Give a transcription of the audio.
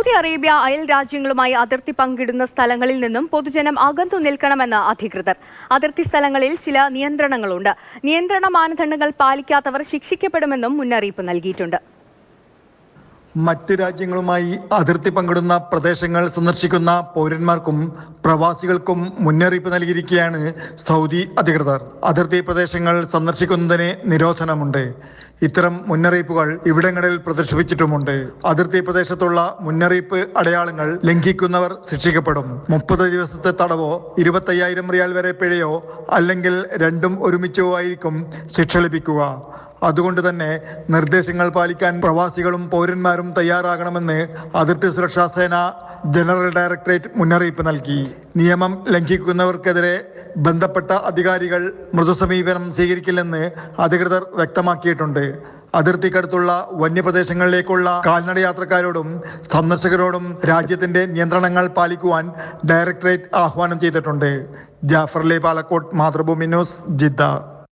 Saudi Arabia അയൽ രാജ്യങ്ങളുമായി അതിർത്തി പങ്കിടുന്ന സ്ഥലങ്ങളിൽ നിന്നും പൊതുജനം അകന്നു നിൽക്കണമെന്ന് അധികൃതർ. അതിർത്തി സ്ഥലങ്ങളിൽ ചില നിയന്ത്രണങ്ങളുണ്ട്. നിയന്ത്രണ മാനദണ്ഡങ്ങൾ പാലിക്കാത്തവർ ശിക്ഷിക്കപ്പെടുമെന്നും മുന്നറിയിപ്പ് നൽകിയിട്ടുണ്ട്. മറ്റ് രാജ്യങ്ങളുമായി അതിർത്തി പങ്കിടുന്ന പ്രദേശങ്ങൾ സന്ദർശിക്കുന്ന പൗരന്മാർക്കും പ്രവാസികൾക്കും മുന്നറിയിപ്പ് നൽകിയിരിക്കുകയാണ് സൗദി അധികൃതർ. അതിർത്തി പ്രദേശങ്ങൾ സന്ദർശിക്കുന്നതിന് നിരോധനമുണ്ട്. ഇത്തരം മുന്നറിയിപ്പുകൾ ഇവിടങ്ങളിൽ പ്രദർശിപ്പിച്ചിട്ടുമുണ്ട്. അതിർത്തി പ്രദേശത്തുള്ള മുന്നറിയിപ്പ് അടയാളങ്ങൾ ലംഘിക്കുന്നവർ ശിക്ഷിക്കപ്പെടും. 30 ദിവസത്തെ തടവോ 25,000 റിയാൽ വരെ പിഴയോ അല്ലെങ്കിൽ രണ്ടും ഒരുമിച്ചോ ആയിരിക്കും ശിക്ഷ ലഭിക്കുക. അതുകൊണ്ട് തന്നെ നിർദ്ദേശങ്ങൾ പാലിക്കാൻ പ്രവാസികളും പൗരന്മാരും തയ്യാറാകണമെന്ന് അതിർത്തി സുരക്ഷാ സേന ജനറൽ ഡയറക്ടറേറ്റ് മുന്നറിയിപ്പ് നൽകി. നിയമം ലംഘിക്കുന്നവർക്കെതിരെ ബന്ധപ്പെട്ട അധികാരികൾ മൃദുസമീപനം സ്വീകരിക്കില്ലെന്ന് അധികൃതർ വ്യക്തമാക്കിയിട്ടുണ്ട്. അതിർത്തിക്കടുത്തുള്ള വന്യപ്രദേശങ്ങളിലേക്കുള്ള കാൽനട യാത്രക്കാരോടും സന്ദർശകരോടും രാജ്യത്തിന്റെ നിയന്ത്രണങ്ങൾ പാലിക്കുവാൻ ഡയറക്ടറേറ്റ് ആഹ്വാനം ചെയ്തിട്ടുണ്ട്. Jafar Ali Palakkode, Mathrubhumi news, Jeddah.